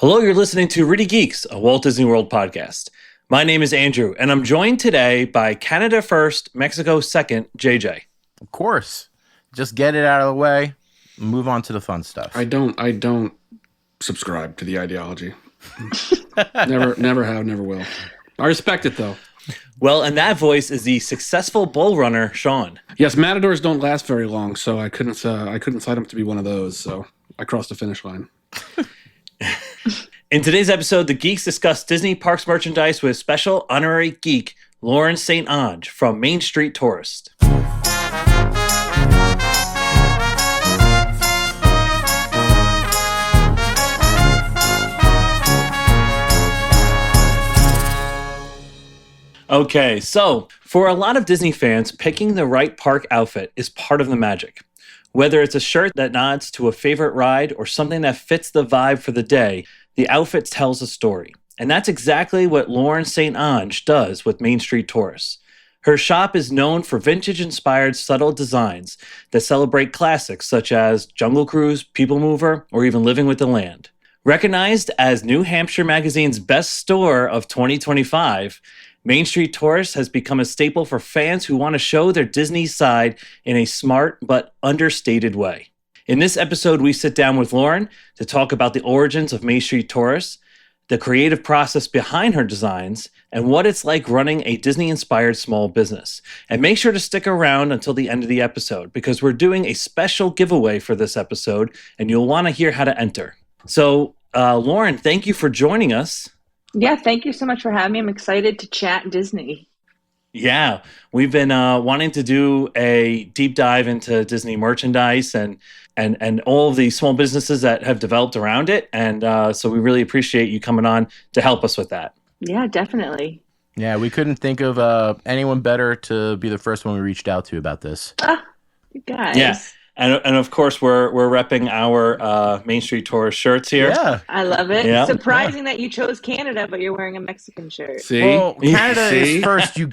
Hello, you're listening to ReedyGeeks, a Walt Disney World podcast. My name is Andrew, and I'm joined today by Canada first, Mexico second, JJ. Of course. Just get it out of the way, move on to the fun stuff. I don't subscribe to the ideology. Never have, never will. I respect it, though. Well, and that voice is the successful bull runner, Sean. Yes, matadors don't last very long, so I couldn't sign up to be one of those, so I crossed the finish line. In today's episode, the Geeks discuss Disney Parks merchandise with special honorary geek Lauren St. Ange from Main Street Tourist. Okay, so for a lot of Disney fans, picking the right park outfit is part of the magic. Whether it's a shirt that nods to a favorite ride or something that fits the vibe for the day, the outfit tells a story. And that's exactly what Lauren St. Ange does with Main Street Tourist. Her shop is known for vintage-inspired subtle designs that celebrate classics such as Jungle Cruise, People Mover, or even Living with the Land. Recognized as New Hampshire Magazine's best store of 2025, Main Street Tourist has become a staple for fans who want to show their Disney side in a smart but understated way. In this episode, we sit down with Lauren to talk about the origins of Main Street Tourist, the creative process behind her designs, and what it's like running a Disney-inspired small business. And make sure to stick around until the end of the episode, because we're doing a special giveaway for this episode, and you'll want to hear how to enter. So, Lauren, thank you for joining us. Yeah, thank you so much for having me. I'm excited to chat Disney. Yeah, we've been wanting to do a deep dive into Disney merchandise and all of the small businesses that have developed around it. And so we really appreciate you coming on to help us with that. Yeah, definitely. Yeah, we couldn't think of anyone better to be the first one we reached out to about this. You guys. Yeah. And of course, we're repping our Main Street Tourist shirts here. Yeah. I love it. Yeah. Surprising that you chose Canada, but you're wearing a Mexican shirt. See? Well, Canada See? is first. You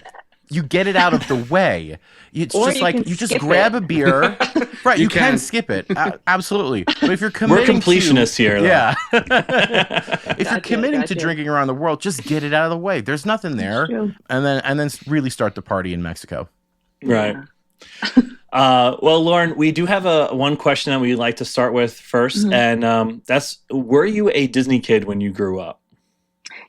get it out of the way. It's Or just you like can you just skip grab it. a beer. Right, you can can. skip it. Absolutely. But if you're We're committing completionists here. Though. Yeah. If you're Gotcha, committing to gotcha. drinking around the world, just get it out of the way. There's nothing there. True. And then really start the party in Mexico. Right. Yeah. Well, Lauren, we do have one question that we'd like to start with first. Mm-hmm. And that's, were you a Disney kid when you grew up?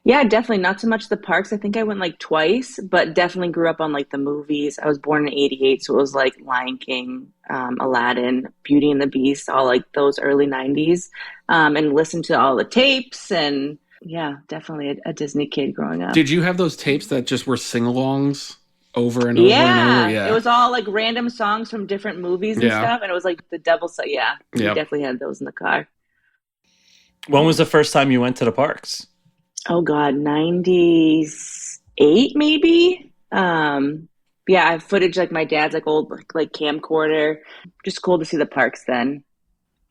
Yeah, definitely. Not so much the parks. I think I went like twice, but definitely grew up on like the movies. I was born in '88, so it was like Lion King, Aladdin, Beauty and the Beast, all like those early '90s, and listened to all the tapes. And yeah, definitely a Disney kid growing up. Did you have those tapes that just were sing-alongs over and over Yeah, and over? Yeah, it was all like random songs from different movies and Yeah. stuff, and it was like the double. So yeah, we Yep. definitely had those in the car. When was the first time you went to the parks? Oh God, 98 maybe. Yeah, I have footage like my dad's like old like camcorder. Just cool to see the parks then.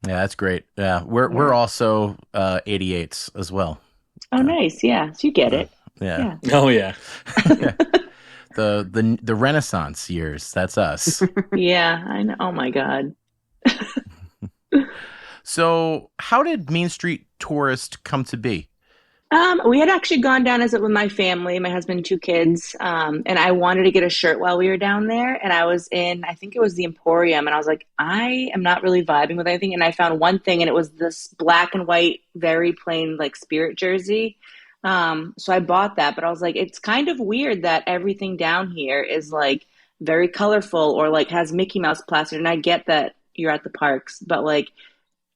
Yeah, that's great. Yeah, we're also 88s as well. Oh, nice. Yeah, so you get it. Yeah. Oh, yeah. Yeah. The Renaissance years. That's us. Yeah, I know. Oh my God. So, how did Main Street Tourist come to be? We had actually gone down as it with my family, my husband, 2 kids, and I wanted to get a shirt while we were down there. And I was in, I think it was the Emporium, and I was like, I am not really vibing with anything. And I found one thing, and it was this black and white, very plain, like Spirit jersey. So I bought that, but I was like, it's kind of weird that everything down here is like very colorful or like has Mickey Mouse plastered. And I get that you're at the parks, but like,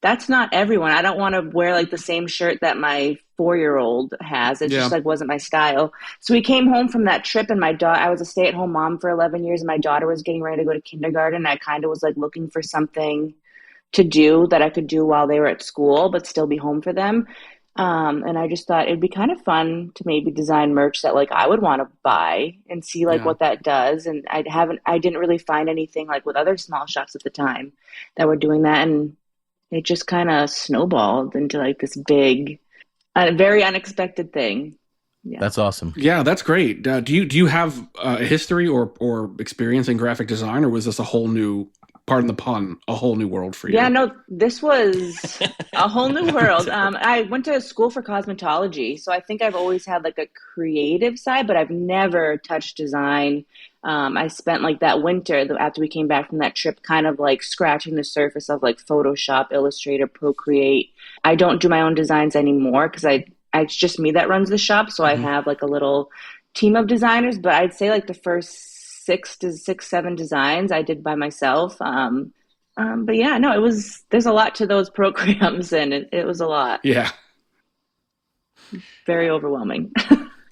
that's not everyone. I don't want to wear like the same shirt that my 4-year-old has. It just like wasn't my style. So we came home from that trip, and I was a stay-at-home mom for 11 years, and my daughter was getting ready to go to kindergarten. I kind of was like looking for something to do that I could do while they were at school, but still be home for them. And I just thought it'd be kind of fun to maybe design merch that like I would want to buy and see like what that does. And I didn't really find anything like with other small shops at the time that were doing that. And it just kind of snowballed into like this big, very unexpected thing. Yeah. That's awesome. Yeah, that's great. Do you have a history or experience in graphic design, or was this a whole new pardon the pun, a whole new world for you. Yeah, no, this was a whole new world. I went to school for cosmetology, so I think I've always had like a creative side, but I've never touched design. I spent like that winter after we came back from that trip kind of like scratching the surface of like Photoshop, Illustrator, Procreate. I don't do my own designs anymore because it's just me that runs the shop, so I have like a little team of designers, but I'd say like the first 7 designs I did by myself. But yeah, no, there's a lot to those programs, and it was a lot. Yeah. Very overwhelming.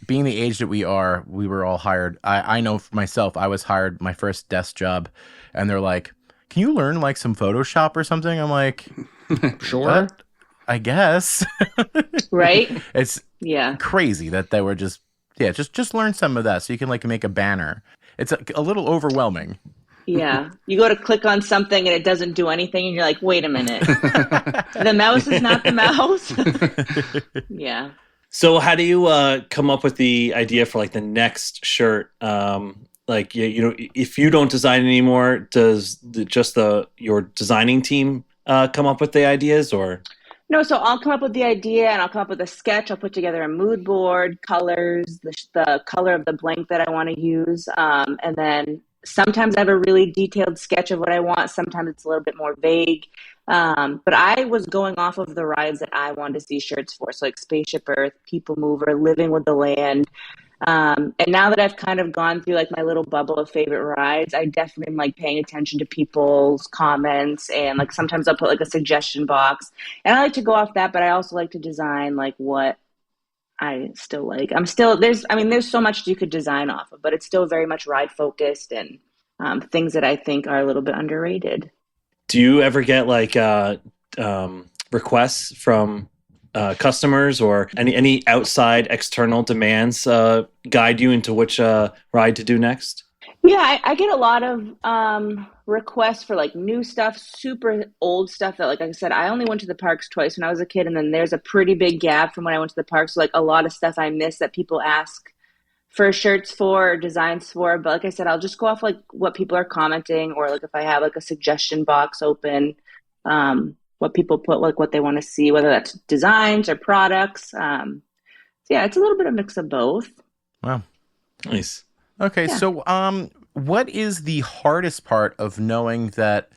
Being the age that we were all hired. I know for myself, I was hired my first desk job, and they're like, can you learn like some Photoshop or something? I'm like, sure. What? I guess. Right? It's crazy that they were just learn some of that so you can like make a banner. It's a little overwhelming. Yeah. You go to click on something and it doesn't do anything and you're like, wait a minute. The mouse is not the mouse. Yeah. So how do you come up with the idea for like the next shirt? Like, you know, if you don't design anymore, does your designing team come up with the ideas, or? No, so I'll come up with the idea and I'll come up with a sketch. I'll put together a mood board, colors, the color of the blank that I want to use. And then sometimes I have a really detailed sketch of what I want. Sometimes it's a little bit more vague. But I was going off of the rides that I wanted to see shirts for. So like Spaceship Earth, People Mover, Living with the Land. And now that I've kind of gone through like my little bubble of favorite rides, I definitely am like paying attention to people's comments, and like sometimes I'll put like a suggestion box, and I like to go off that, but I also like to design like what I still like. There's so much you could design off of, but it's still very much ride focused and things that I think are a little bit underrated. Do you ever get like requests from customers or any outside external demands guide you into which ride to do next? Yeah, I get a lot of requests for like new stuff, super old stuff that, like I said, I only went to the parks twice when I was a kid, and then there's a pretty big gap from when I went to the parks. So like a lot of stuff I miss that people ask for shirts for or designs for. But like I said, I'll just go off like what people are commenting, or like if I have like a suggestion box open, what people put, like what they want to see, whether that's designs or products. So yeah, it's a little bit of a mix of both. Wow. Nice. Okay, yeah. So what is the hardest part of knowing that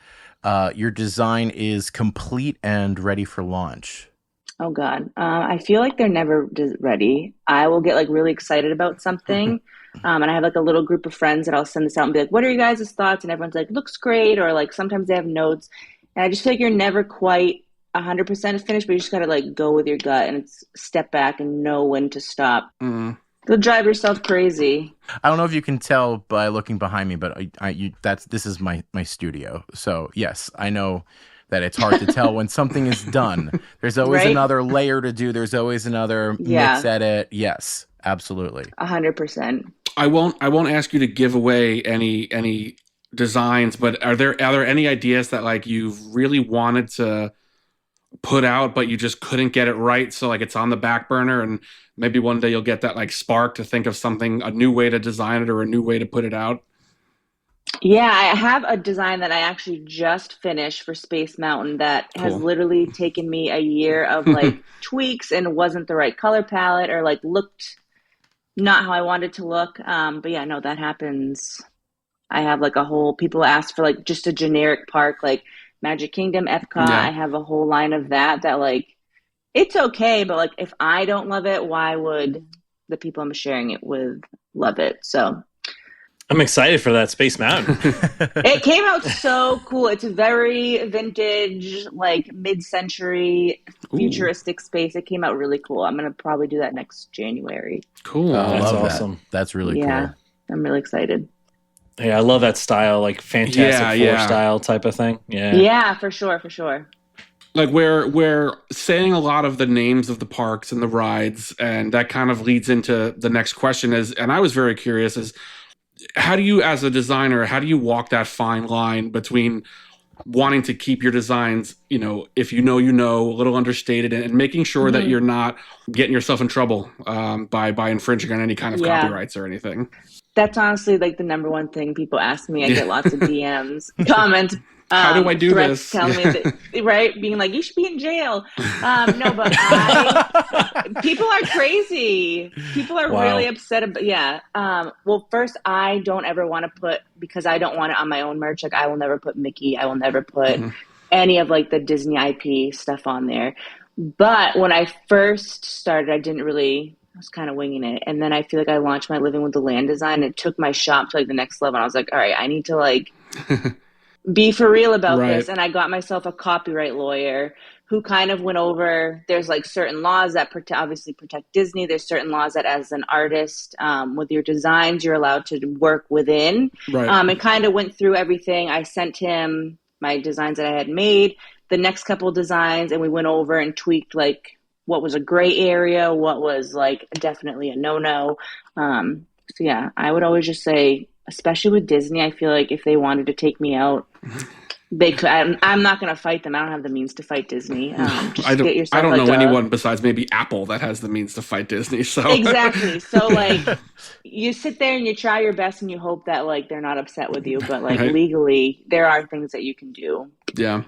your design is complete and ready for launch? Oh, God. I feel like they're never ready. I will get like really excited about something. And I have like a little group of friends that I'll send this out and be like, what are you guys' thoughts? And everyone's like, looks great. Or like sometimes they have notes. And I just feel like you're never quite 100% finished, but you just got to like go with your gut and step back and know when to stop. Mm. You'll drive yourself crazy. I don't know if you can tell by looking behind me, but this is my studio. So yes, I know that it's hard to tell when something is done. There's always another layer to do. There's always another mix edit. Yes, absolutely. 100%. I won't ask you to give away any designs, but are there any ideas that like you've really wanted to put out but you just couldn't get it right, so like it's on the back burner, and maybe one day you'll get that like spark to think of something, a new way to design it or a new way to put it out? Yeah, I have a design that I actually just finished for Space Mountain that has literally taken me a year of like tweaks, and wasn't the right color palette or like looked not how I wanted to look. But yeah, no, that happens. I have like people ask for like just a generic park, like Magic Kingdom, Epcot. Yeah. I have a whole line of that like, it's okay, but like if I don't love it, why would the people I'm sharing it with love it? So I'm excited for that Space Mountain. It came out so cool. It's a very vintage, like mid-century futuristic space. It came out really cool. I'm going to probably do that next January. Cool. That's awesome. That. That's really cool. I'm really excited. Hey, I love that style, like Fantastic Four style type of thing. Yeah, for sure. Like we're saying a lot of the names of the parks and the rides, and that kind of leads into the next question and I was very curious, is how do you, as a designer, how do you walk that fine line between wanting to keep your designs, if you know, a little understated, and making sure that you're not getting yourself in trouble by infringing on any kind of copyrights or anything? That's honestly like the number one thing people ask me. I get lots of DMs, comments. How do I do threats this? telling me that, right? Being like, you should be in jail. No, but people are crazy. People are really upset about, well, first, I don't ever want to put, because I don't want it on my own merch. Like, I will never put Mickey. I will never put any of like the Disney IP stuff on there. But when I first started, I was kind of winging it. And then I feel like I launched my Living with the Land design. It took my shop to like the next level. And I was like, all right, I need to like be for real about this. And I got myself a copyright lawyer who kind of went over, there's like certain laws that obviously protect Disney. There's certain laws that as an artist with your designs, you're allowed to work within. And kind of went through everything. I sent him my designs that I had made, the next couple of designs, and we went over and tweaked like what was a gray area, what was like definitely a no-no. So yeah, I would always just say, especially with Disney, I feel like if they wanted to take me out, they could. I'm not going to fight them. I don't have the means to fight Disney. I don't know anyone besides maybe Apple that has the means to fight Disney. So exactly. So like, you sit there and you try your best and you hope that like they're not upset with you, but like legally, there are things that you can do. Yeah,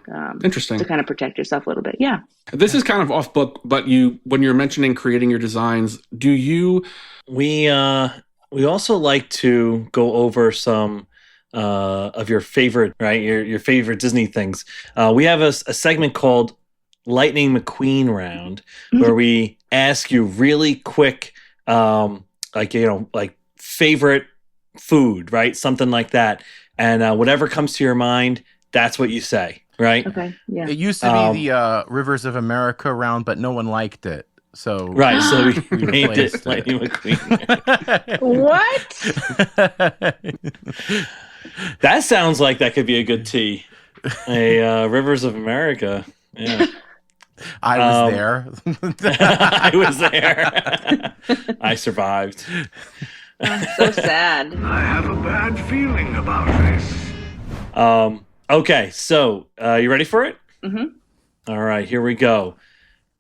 interesting, to kind of protect yourself a little bit. Yeah, this is kind of off book, but when you're mentioning creating your designs, do you? We also like to go over some of your favorite, right? Your favorite Disney things. We have a segment called Lightning McQueen Round, where we ask you really quick, like favorite food, right? Something like that, and whatever comes to your mind, that's what you say, right? Okay. Yeah. It used to be the Rivers of America round, but no one liked it. So so we named it Lightning McQueen. What? That sounds like that could be a good tea. A Rivers of America. Yeah. I was there. I was there. I survived. So sad. I have a bad feeling about this. Okay, so you ready for it? Mm-hmm. All right, here we go.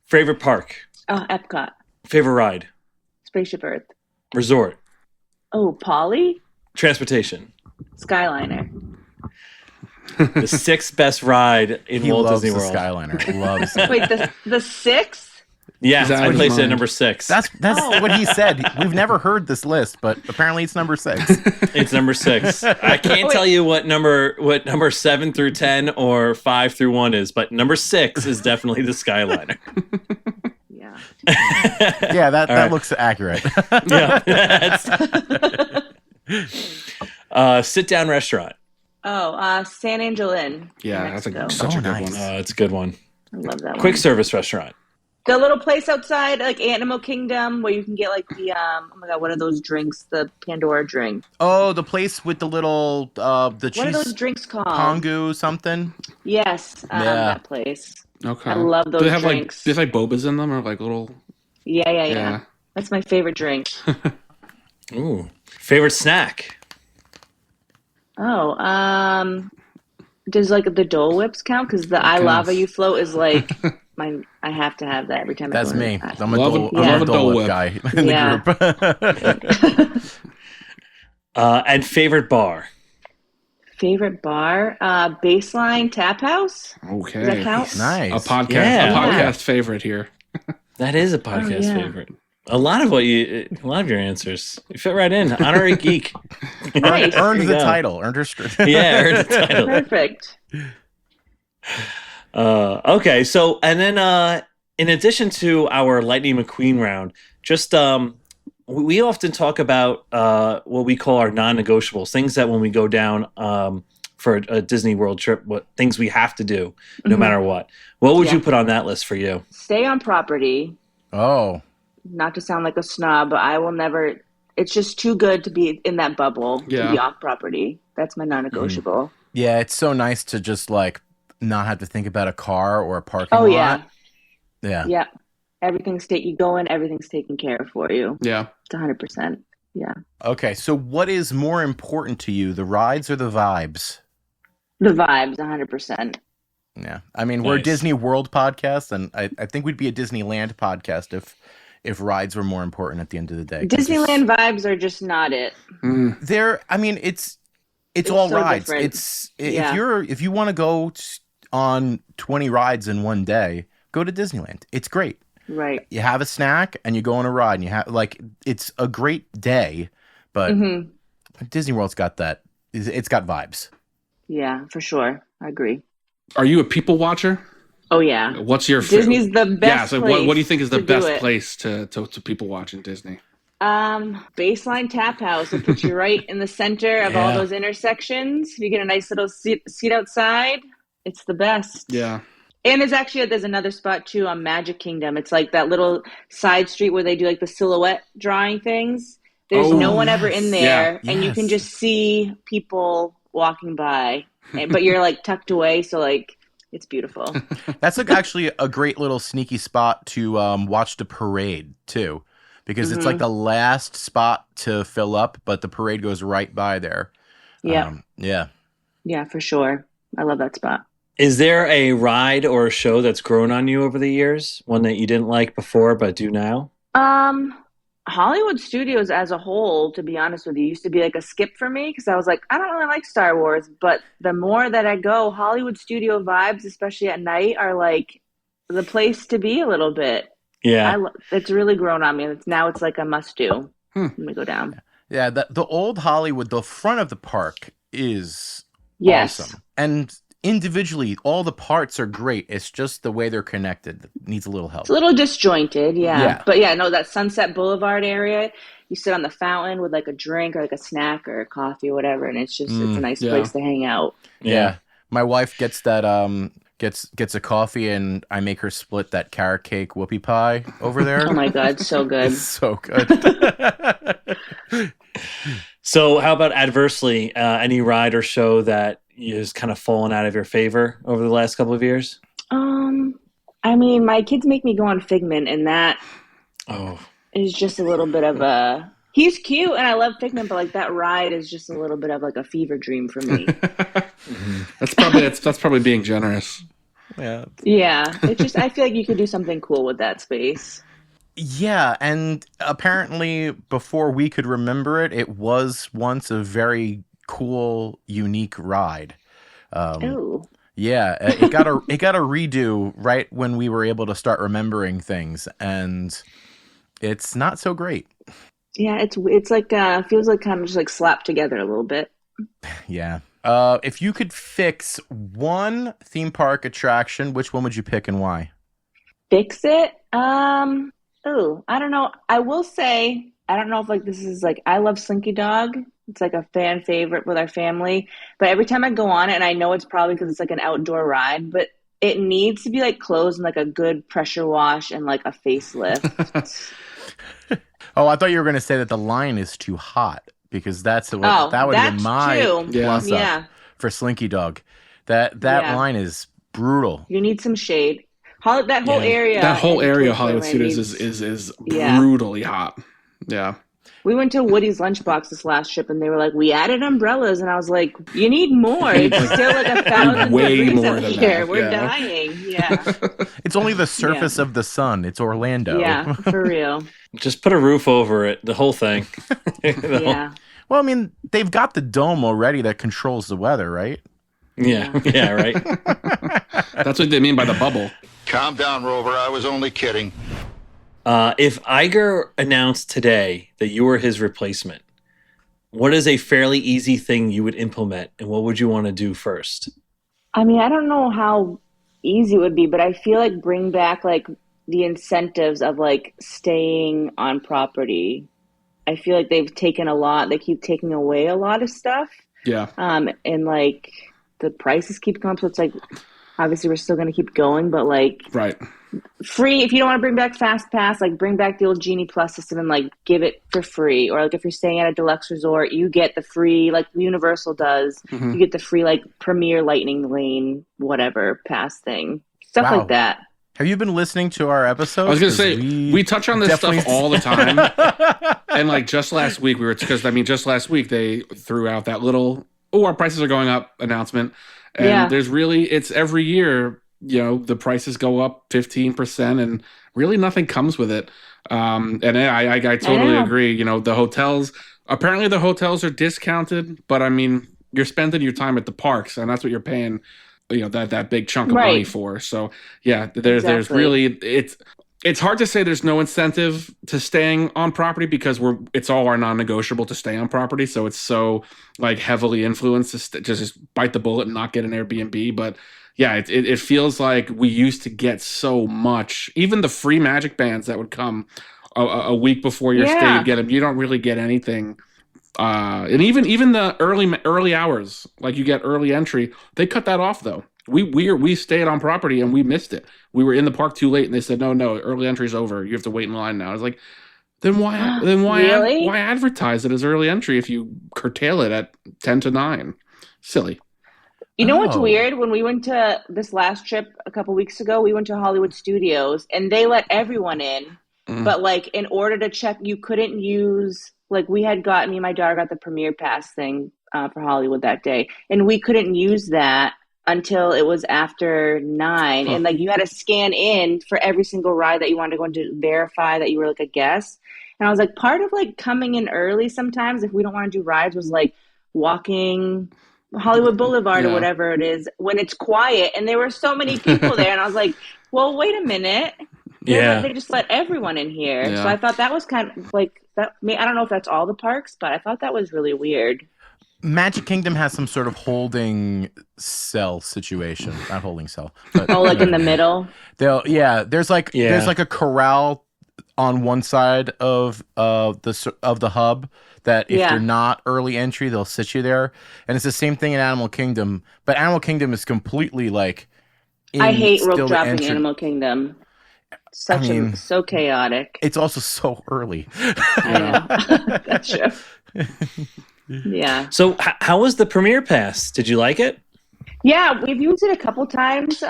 Favorite park? Epcot. Favorite ride? Spaceship Earth. Resort? Oh, Polly? Transportation? Skyliner. The sixth best ride in Walt Disney World. Skyliner. Loves it. Wait, the sixth? Yeah, I placed it at number 6. That's what he said. We've never heard this list, but apparently it's number 6. It's number 6. I can't tell you what number 7 through 10 or 5 through 1 is, but number 6 is definitely the Skyliner. Yeah. Yeah, that looks accurate. Yeah. Sit down restaurant. San Angel Inn. Yeah, that's such a good one. It's a good one. I love that one. Quick service restaurant. The little place outside, like Animal Kingdom, where you can get like the oh my god, what are those drinks? The Pandora drink. Oh, the place with the little the cheese. What are those drinks called? Pongu something. Yes, that place. Okay, I love those drinks. Do they have bobas in them or like little? Yeah. That's my favorite drink. Ooh, favorite snack. Does like the Dole Whips count? Because the I Lava You float is like I have to have that every time. That's me. I'm a love a Dole Whip guy in the group. And favorite bar. Favorite bar, Baseline Tap House. Okay, does that count? Nice. A podcast favorite here. That is a podcast favorite. A lot of your answers, you fit right in. Honorary geek. Nice. Earned the title. Earned her. Yeah, earned the title. Perfect. Okay, so and then in addition to our Lightning McQueen round, just we often talk about what we call our non-negotiables, things that when we go down for a Disney World trip, what things we have to do no matter what. What would you put on that list for you? Stay on property. Oh. Not to sound like a snob, but I will never. It's just too good to be in that bubble to be off property. That's my non-negotiable. Yeah, it's so nice to just like not have to think about a car or a parking lot. Yeah. Everything's everything's taken care of for you. Yeah, it's 100%. Yeah. Okay, so what is more important to you, the rides or the vibes? The vibes, 100%. Yeah, I mean we're a Disney World podcast, and I think we'd be a Disneyland podcast if rides were more important at the end of the day. Disneyland vibes are just not it. I mean, it's It's all so rides. different. If you want to go on 20 rides in one day, go to Disneyland. It's great. Right. You have a snack and you go on a ride and you have it's a great day, but Disney World's got that. It's got vibes. Yeah, for sure. I agree. Are you a people watcher? Oh yeah. What's your Disney's the best? Yeah. So what do you think is the best it. place to people watch in Disney? Baseline Tap House will put you right in the center of all those intersections. If you get a nice little seat outside, it's the best. Yeah. And there's another spot too on Magic Kingdom. It's like that little side street where they do like the silhouette drawing things. There's no one ever in there, and you can just see people walking by, but you're like tucked away, so like it's beautiful. That's like actually a great little sneaky spot to watch the parade too, because it's like the last spot to fill up, but the parade goes right by there. Yeah, yeah, for sure. I love that spot. Is there a ride or a show that's grown on you over the years? One that you didn't like before but do now? Hollywood Studios as a whole, to be honest with you, used to be like a skip for me because I was like, I don't really like Star Wars. But the more that I go, Hollywood Studio vibes, especially at night, are like the place to be a little bit. Yeah. It's really grown on me. Now it's like a must do when we go down. Yeah, the old Hollywood, the front of the park is awesome. And individually, all the parts are great. It's just the way they're connected that needs a little help. It's a little disjointed, yeah. But yeah, no, that Sunset Boulevard area, you sit on the fountain with like a drink or like a snack or a coffee or whatever, and it's a nice place to hang out. Yeah. My wife gets that gets a coffee, and I make her split that carrot cake whoopie pie over there. Oh my God, so good. It's so good. So how about adversely, any ride or show that is kind of fallen out of your favor over the last couple of years? I mean, my kids make me go on Figment, and that is just a little bit of a... He's cute, and I love Figment, but like that ride is just a little bit of like a fever dream for me. That's probably being generous. Yeah. It's just, I feel like you could do something cool with that space. Yeah, and apparently before we could remember it, it was once a very cool, unique ride. Yeah, it got a redo right when we were able to start remembering things, and it's not so great. Yeah, it's like feels like kind of just like slapped together a little bit. Yeah. If you could fix one theme park attraction, which one would you pick and why? Fix it? I don't know. I will say, I don't know if like this is like, I love Slinky Dog. It's like a fan favorite with our family. But every time I go on it, and I know it's probably because it's like an outdoor ride, but it needs to be like closed and like a good pressure wash and like a facelift. Oh, I thought you were going to say that the line is too hot, because that would have been my plus up for Slinky Dog. That line is brutal. You need some shade. That whole area. That whole area of Hollywood Studios is brutally hot. Yeah. We went to Woody's Lunchbox this last trip, and they were like, we added umbrellas. And I was like, you need more. It's still like 1,000 degrees up here. We're dying. Yeah. It's only the surface of the sun. It's Orlando. Yeah, for real. Just put a roof over it, the whole thing. Yeah. Well, I mean, they've got the dome already that controls the weather, right? Yeah, right. That's what they mean by the bubble. Calm down, Rover. I was only kidding. If Iger announced today that you were his replacement, what is a fairly easy thing you would implement, and what would you want to do first? I mean, I don't know how easy it would be, but I feel like bring back like the incentives of like staying on property. I feel like they've taken a lot. They keep taking away a lot of stuff. Yeah. And like the prices keep going up, so it's like obviously we're still going to keep going, but like free. If you don't want to bring back Fast Pass, like bring back the old Genie Plus system and like give it for free. Or like if you're staying at a deluxe resort, you get the free, like Universal does. Mm-hmm. You get the free like Premier Lightning Lane whatever pass thing, stuff like that. Have you been listening to our episodes? I was going to say, we touch on this stuff all the time. And like just last week, just last week they threw out that little, our prices are going up announcement. And there's really, it's every year, the prices go up 15% and really nothing comes with it. And I totally agree. The hotels, apparently the hotels are discounted, but I mean, you're spending your time at the parks, and that's what you're paying, that big chunk of money for. So yeah, there's really, it's hard to say there's no incentive to staying on property because it's all our non-negotiable to stay on property. So it's so like heavily influenced to just bite the bullet and not get an Airbnb. But yeah, it feels like we used to get so much. Even the free Magic bands that would come a week before your stay, you get them. You don't really get anything. And even the early hours, like you get early entry, they cut that off though. We stayed on property and we missed it. We were in the park too late, and they said no, early entry's over. You have to wait in line now. I was like, then why really? Why advertise it as early entry if you curtail it at 10 to 9? Silly. You know what's weird? When we went to this last trip a couple weeks ago, we went to Hollywood Studios and they let everyone in, but like in order to check, you couldn't use. Like me and my daughter got the premiere pass thing for Hollywood that day, and we couldn't use that until it was after 9. And like you had to scan in for every single ride that you wanted to go into to verify that you were like a guest. And I was like, part of like coming in early sometimes if we don't want to do rides was like walking Hollywood Boulevard or whatever it is when it's quiet. And there were so many people there, and I was like, well, wait a minute. They just let everyone in here. Yeah. So I thought that was kind of like that. I don't know if that's all the parks, but I thought that was really weird. Magic Kingdom has some sort of holding cell situation, not holding cell. But, like in the middle. There's like a corral on one side of the hub that if you're not early entry, they'll sit you there, and it's the same thing in Animal Kingdom. But Animal Kingdom is completely like. I hate rope dropping Animal Kingdom. So chaotic. It's also so early. I know. That's true. Yeah. So how was the premiere pass? Did you like it? Yeah, we've used it a couple times.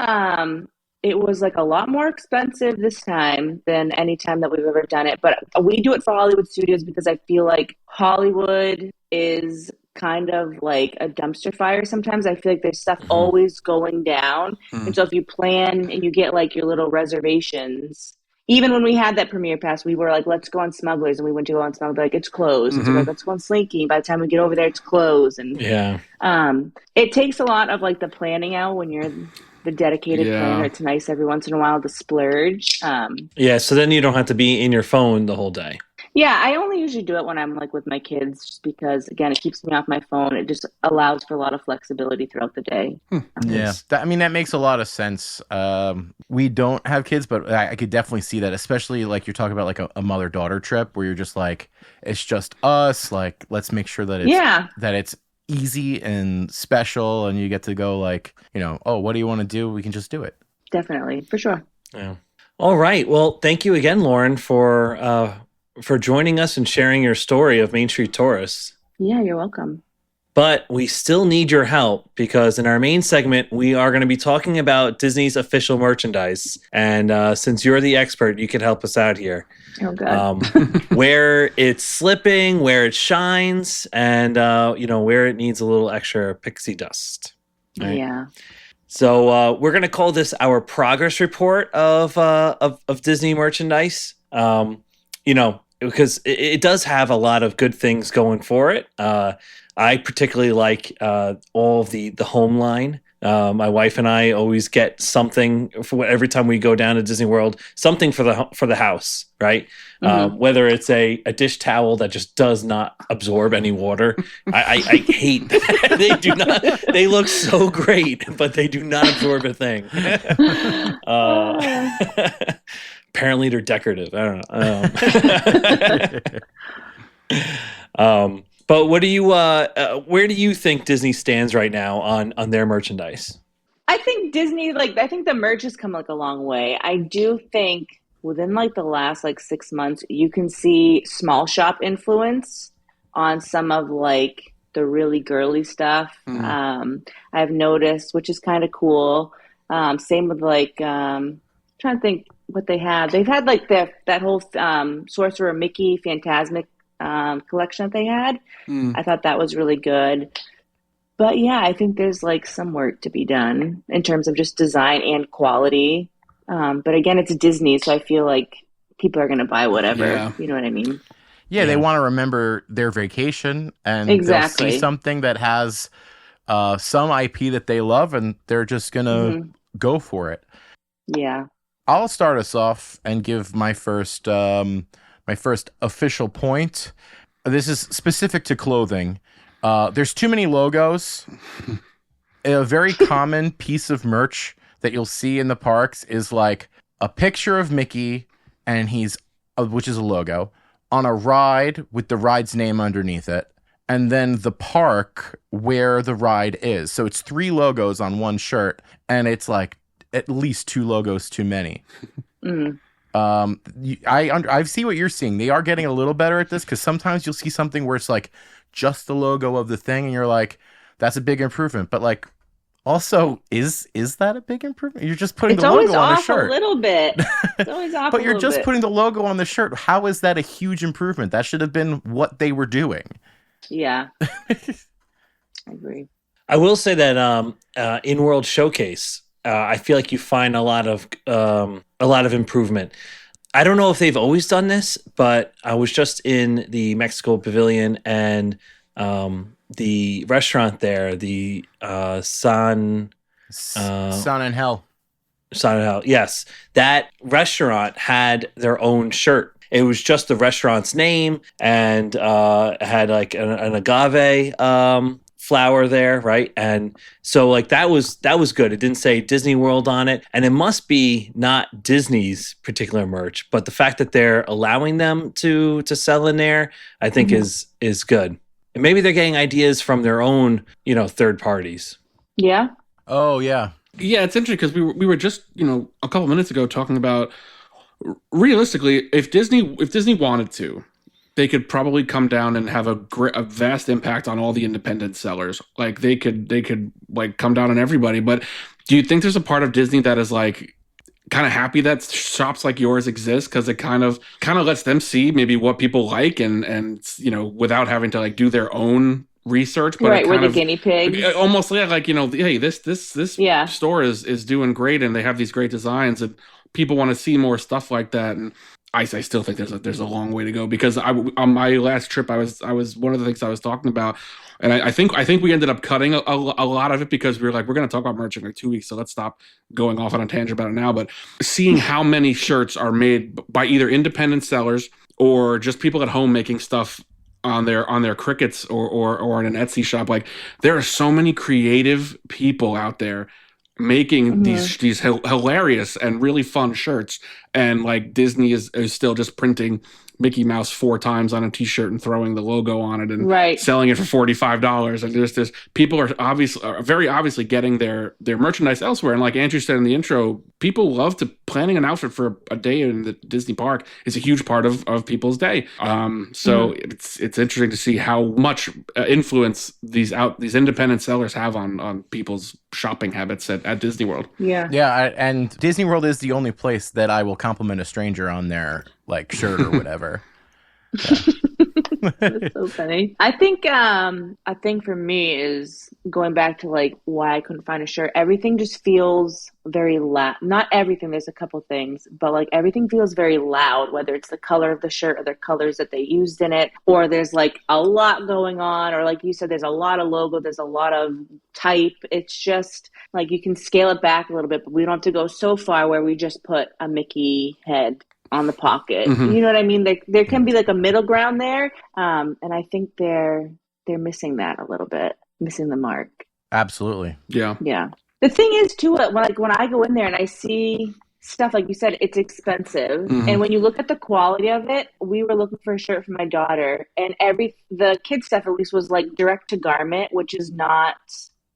It was like a lot more expensive this time than any time that we've ever done it. But we do it for Hollywood Studios because I feel like Hollywood is kind of like a dumpster fire sometimes. I feel like there's stuff always going down. And so if you plan and you get like your little reservations, even when we had that premiere pass, we were like, let's go on Smugglers, and we went to go on Smugglers, like it's closed. So like, let's go on Slinky. By the time we get over there, it's closed. And it takes a lot of like the planning out when you're the dedicated planner. It's nice every once in a while to splurge. So then you don't have to be in your phone the whole day. Yeah, I only usually do it when I'm like with my kids, just because again, it keeps me off my phone. It just allows for a lot of flexibility throughout the day. Yeah, that makes a lot of sense. We don't have kids, but I could definitely see that, especially like you're talking about like a mother-daughter trip where you're just like, it's just us. Like, let's make sure that it's easy and special, and you get to go like, what do you want to do? We can just do it. Definitely, for sure. Yeah. All right. Well, thank you again, Lauren, for joining us and sharing your story of Main Street Tourists. Yeah, you're welcome. But we still need your help because in our main segment, we are going to be talking about Disney's official merchandise. And since you're the expert, you can help us out here. Oh, God. Where it's slipping, where it shines, and, where it needs a little extra pixie dust. Right? Yeah. So we're going to call this our progress report of Disney merchandise. Because it does have a lot of good things going for it. I particularly like all of the home line. My wife and I always get something for every time we go down to Disney World, something for the house, right? Whether it's a dish towel that just does not absorb any water. I hate that. They do not. They look so great, but they do not absorb a thing. Apparently they're decorative. I don't know. But what do you? Where do you think Disney stands right now on their merchandise? I think Disney, I think the merch has come a long way. I do think within the last 6 months, you can see small shop influence on some of the really girly stuff. I've noticed, which is kind of cool. Same with trying to think what they have. They've had that whole Sorcerer Mickey Phantasmic collection that they had. I thought that was really good. But yeah, I think there's some work to be done in terms of just design and quality. But again, it's Disney, so I feel like people are going to buy whatever. Yeah. You know what I mean? Yeah, they want to remember their vacation, and they'll see something that has some IP that they love, and they're just gonna go for it. Yeah. I'll start us off and give my first official point. This is specific to clothing. There's too many logos. A very common piece of merch that you'll see in the parks is like a picture of Mickey, and he's, which is a logo, on a ride with the ride's name underneath it, and then the park where the ride is. So it's 3 logos on one shirt, and it's like at least 2 logos too many. I see what you're seeing. They are getting a little better at this, because sometimes you'll see something where it's like just the logo of the thing, and you're like, that's a big improvement. But like, also, is that a big improvement? You're just putting the logo on the shirt. A little bit. It's always off. But you're just putting the logo on the shirt. How is that a huge improvement? That should have been what they were doing. Yeah, I agree. I will say that in World Showcase, I feel like you find a lot of improvement. I don't know if they've always done this, but I was just in the Mexico Pavilion, and the restaurant there, the Sun and Hell. Yes, that restaurant had their own shirt. It was just the restaurant's name, and had like an agave flower there, right? And so like that was good. It didn't say Disney World on it, and it must be not Disney's particular merch, but the fact that they're allowing them to sell in there, I think is good. And maybe they're getting ideas from their own, third parties. Yeah. Oh, yeah. Yeah, it's interesting because we were just, a couple minutes ago talking about, realistically, if Disney wanted to, they could probably come down and have a vast impact on all the independent sellers. Like they could like come down on everybody. But do you think there's a part of Disney that is like kind of happy that shops like yours exist, because it kind of lets them see maybe what people like, and without having to like do their own research, but right, we're the guinea pig, almost like hey, this store is doing great, and they have these great designs, and people want to see more stuff like that. And I still think there's a long way to go, because on my last trip I was one of the things I was talking about. And I think we ended up cutting a lot of it, because we were like, we're going to talk about merch in like 2 weeks, so let's stop going off on a tangent about it now. But seeing how many shirts are made by either independent sellers or just people at home making stuff on their Crickets or in an Etsy shop, like there are so many creative people out there making these hilarious and really fun shirts, and like Disney is still just printing Mickey Mouse 4 times on a t-shirt and throwing the logo on it and selling it for $45. And there's people are very obviously getting their merchandise elsewhere. And like Andrew said in the intro, people love to planning an outfit for a day in the Disney park is a huge part of people's day. So it's interesting to see how much influence these independent sellers have on people's shopping habits at Disney World. Yeah, and Disney World is the only place that I will compliment a stranger on their like shirt or whatever. That's so funny. I think for me is going back to like why I couldn't find a shirt. Everything just feels very loud. Not everything. There's a couple things, but like everything feels very loud. Whether it's the color of the shirt or the colors that they used in it, or there's like a lot going on, or like you said, there's a lot of logo. There's a lot of type. It's just like you can scale it back a little bit, but we don't have to go so far where we just put a Mickey head on the pocket. You know what I mean? There can be like a middle ground there. And I think they're missing that a little bit, missing the mark. Absolutely. Yeah. The thing is too, when I go in there and I see stuff, like you said, it's expensive. And when you look at the quality of it, we were looking for a shirt for my daughter, and the kids stuff at least was like direct to garment, which is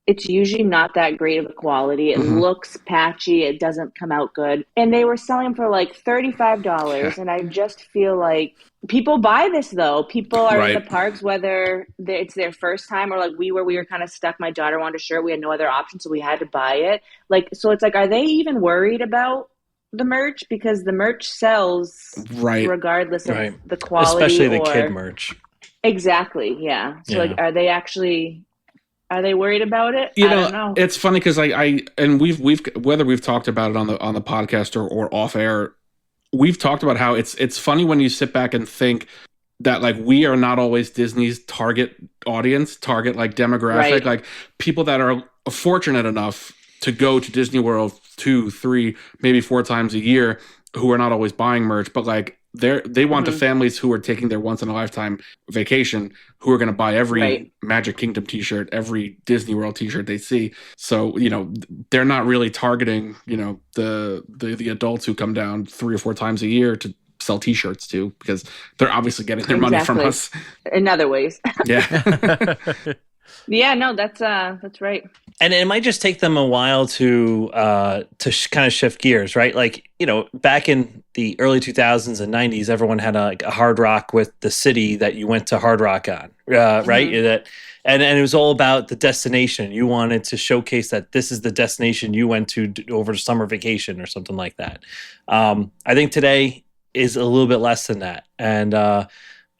it's usually not that great of a quality. It looks patchy. It doesn't come out good. And they were selling for like $35. And I just feel like people buy this though. People are in the parks, whether it's their first time or like we were kind of stuck. My daughter wanted a shirt. We had no other option, so we had to buy it. Like, so it's like, are they even worried about the merch? Because the merch sells regardless of the quality. Especially the kid merch. Exactly. Yeah. So like, are they worried about it? I don't know. It's funny because we've whether we've talked about it on the podcast or off air, we've talked about how it's funny when you sit back and think that like we are not always Disney's target audience, target like demographic, Right. like people that are fortunate enough to go to Disney World 2, 3, maybe 4 times a year, who are not always buying merch, but like they want the families who are taking their once in a lifetime vacation, who are going to buy every Right. Magic Kingdom t-shirt, every Disney World t-shirt they see. So, you know, they're not really targeting, you know, the adults who come down 3 or 4 times a year to sell t-shirts to, because they're obviously getting their money from us. In other ways. Yeah. Yeah, no, that's right. And it might just take them a while to kind of shift gears, right? Like, you know, back in the early 2000s and 90s, everyone had a Hard Rock with the city that you went to Hard Rock on, right? And it was all about the destination. You wanted to showcase that this is the destination you went to over summer vacation or something like that. I think today is a little bit less than that. And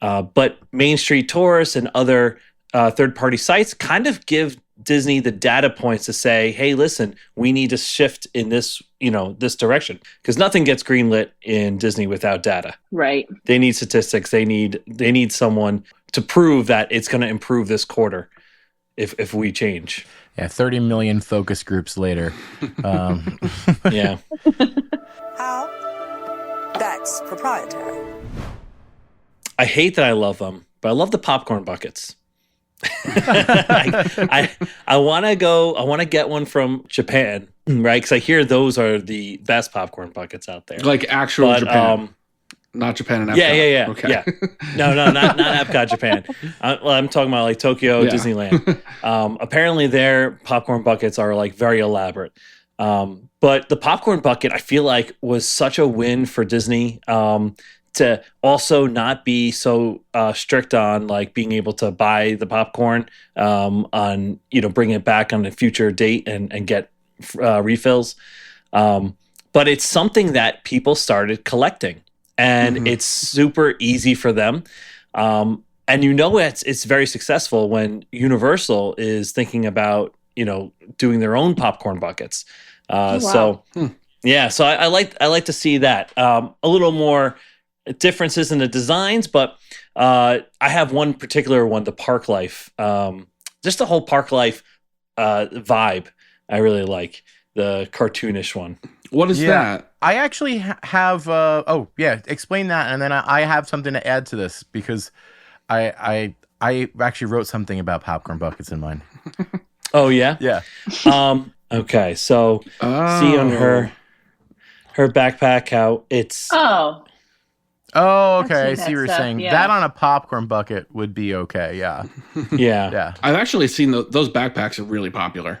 but Main Street Tourists and other third-party sites kind of give Disney the data points to say, hey, listen, we need to shift in this, you know, this direction, because nothing gets greenlit in Disney without data. Right. They need statistics. They need someone to prove that it's going to improve this quarter if we change. Yeah, 30 million focus groups later. Yeah. How? That's proprietary. I hate that I love them, but I love the popcorn buckets. I want to get one from Japan, right? Because I hear those are the best popcorn buckets out there. Like actual Japan. Not Japan and Epcot. Yeah. Okay. Yeah. No, not Epcot, Japan. I'm talking about like Tokyo, Disneyland. Apparently their popcorn buckets are like very elaborate. But the popcorn bucket, I feel like, was such a win for Disney. To also not be so strict on like being able to buy the popcorn on, you know, bring it back on a future date and get refills. But it's something that people started collecting, and it's super easy for them. And you know, it's very successful when Universal is thinking about, you know, doing their own popcorn buckets. So yeah, so I like to see that a little more differences in the designs, but I have one particular one, the Park Life. Just the whole Park Life vibe. I really like the cartoonish one. What is that? I actually have. Explain that, and then I have something to add to this, because I actually wrote something about popcorn buckets in mine. Oh yeah, yeah. Okay, so see on her backpack how it's. Oh, okay. I see what you're stuff, saying. yeah. That on a popcorn bucket would be okay. Yeah. Yeah. I've actually seen those backpacks are really popular.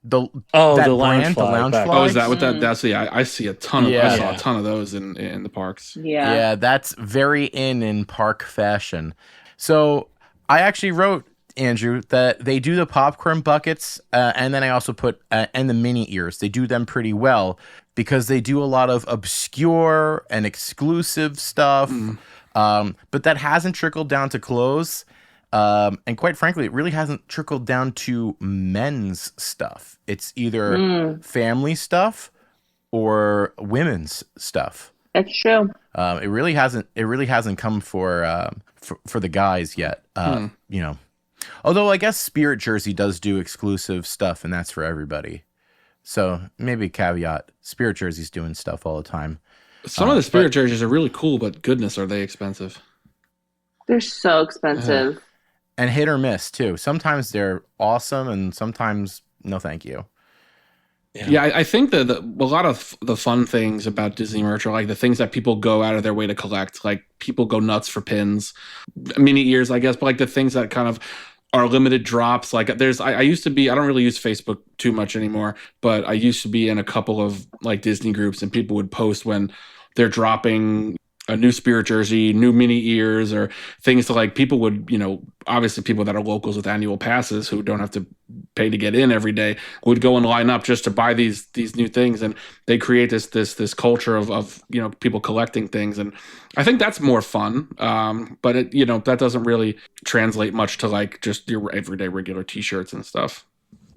The lounge fly. Oh, is that what that's? Yeah, I see a ton of. Yeah. I saw a ton of those in the parks. Yeah. Yeah, that's very in park fashion. So I actually wrote, Andrew, that they do the popcorn buckets, and then I also put and the mini ears. They do them pretty well, because they do a lot of obscure and exclusive stuff, but that hasn't trickled down to clothes. And quite frankly, it really hasn't trickled down to men's stuff. It's either family stuff or women's stuff. That's true. It really hasn't come for the guys yet. You know, although I guess Spirit Jersey does do exclusive stuff, and that's for everybody. So maybe caveat: Spirit Jersey's doing stuff all the time. Some of the Spirit jerseys are really cool, but goodness, are they expensive? They're so expensive. And hit or miss too. Sometimes they're awesome, and sometimes no, thank you. Yeah, I think that a lot of the fun things about Disney merch are like the things that people go out of their way to collect. Like people go nuts for pins, mini ears, I guess, but like the things that kind of are limited drops. Like I used to be, I don't really use Facebook too much anymore, but I used to be in a couple of like Disney groups, and people would post when they're dropping a new Spirit jersey, new mini ears, or things to like people would, you know, obviously people that are locals with annual passes who don't have to pay to get in every day would go and line up just to buy these new things. And they create this culture of, you know, people collecting things. And I think that's more fun. But it, you know, that doesn't really translate much to like just your everyday regular t-shirts and stuff.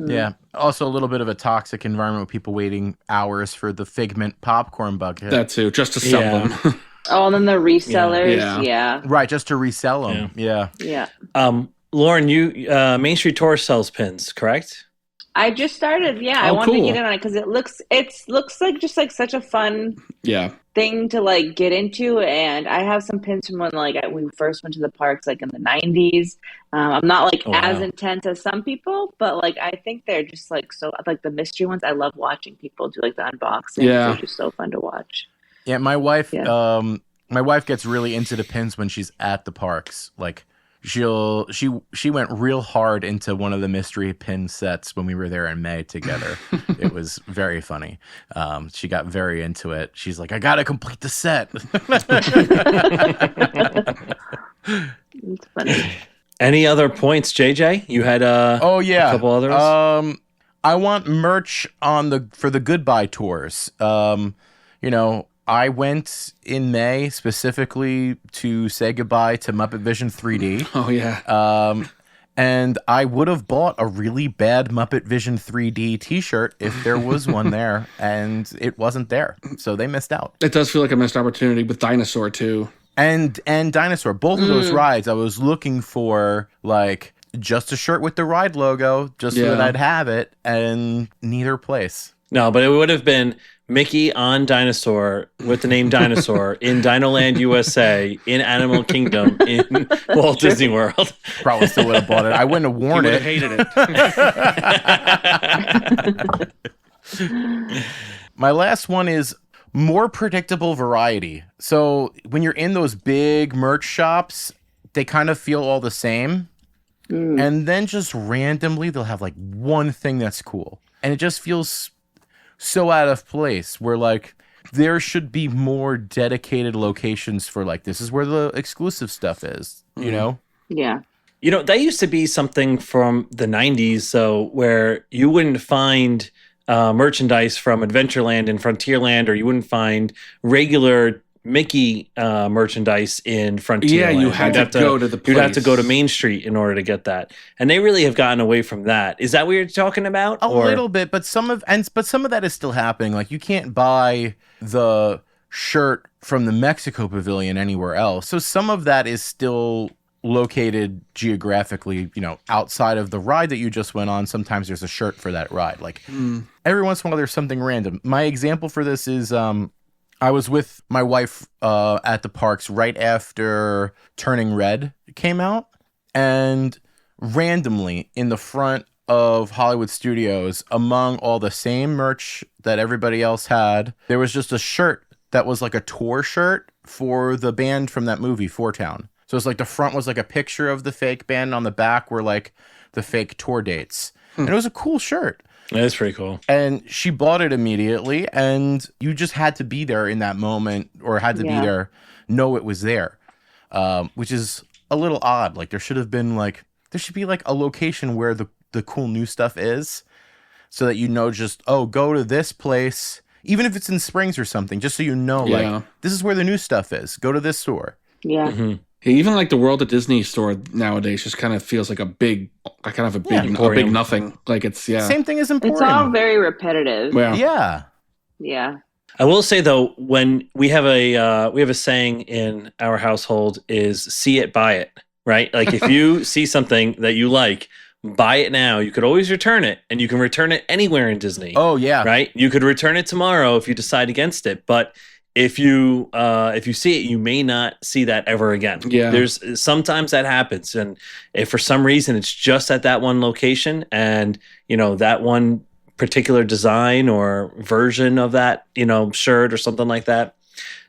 Yeah. Also a little bit of a toxic environment with people waiting hours for the Figment popcorn bucket. That too, just to sell them. Oh, and then the resellers. Yeah. Right, just to resell them. Yeah. Lauren, you Main Street Tourist sells pins, correct? I just started. Yeah, I wanted to get in on it because it looks like just like such a fun thing to like get into. And I have some pins from when like we first went to the parks like in the 90s. I'm not like as intense as some people, but like I think they're just like so like the mystery ones. I love watching people do like the unboxing. Yeah, they're just so fun to watch. Yeah, my wife gets really into the pins when she's at the parks. Like she went real hard into one of the mystery pin sets when we were there in May together. It was very funny. She got very into it. She's like, I gotta complete the set. It's funny. Any other points, JJ? You had a couple others. I want merch for the goodbye tours. I went in May specifically to say goodbye to Muppet Vision 3D. Oh, yeah. And I would have bought a really bad Muppet Vision 3D t-shirt if there was one there, and it wasn't there. So they missed out. It does feel like a missed opportunity with Dinosaur, too. And Dinosaur. Both of those rides, I was looking for, like, just a shirt with the ride logo, just so that I'd have it, and neither place. No, but it would have been Mickey on Dinosaur with the name Dinosaur in Dinoland, USA, in Animal Kingdom, in Walt Disney World. Probably still would have bought it. I wouldn't have worn it. Hated it. My last one is more predictable variety. So when you're in those big merch shops, they kind of feel all the same. And then just randomly, they'll have like one thing that's cool. And it just feels so out of place where like there should be more dedicated locations for like this is where the exclusive stuff is, you know? Yeah. You know, that used to be something from the 90s, so where you wouldn't find merchandise from Adventureland and Frontierland, or you wouldn't find regular Mickey merchandise in Frontierland. Yeah, you had to go to the place. You'd have to go to Main Street in order to get that. And they really have gotten away from that. Is that what you're talking about? A little bit, but some of that is still happening. Like you can't buy the shirt from the Mexico Pavilion anywhere else. So some of that is still located geographically, outside of the ride that you just went on. Sometimes there's a shirt for that ride. Like every once in a while there's something random. My example for this is I was with my wife at the parks right after Turning Red came out, and randomly in the front of Hollywood Studios, among all the same merch that everybody else had, there was just a shirt that was like a tour shirt for the band from that movie, Four Town. So it's like the front was like a picture of the fake band, on the back were like the fake tour dates. And it was a cool shirt. That's pretty cool. And she bought it immediately, and you just had to be there in that moment, or had to be there, know it was there, which is a little odd. Like there should be like a location where the cool new stuff is, so that just, go to this place, even if it's in Springs or something, just so like this is where the new stuff is. Go to this store. Yeah. Mm-hmm. Even like the World of Disney store nowadays just kind of feels like a big nothing. Like it's same thing as Emporium. It's all very repetitive. Yeah. I will say though, when we have a saying in our household is see it, buy it, right? Like if you see something that you like, buy it now. You could always return it, and you can return it anywhere in Disney. Oh yeah. Right? You could return it tomorrow if you decide against it, but if you see it, you may not see that ever again. Yeah. There's sometimes that happens, and if for some reason it's just at that one location, and that one particular design or version of that shirt or something like that.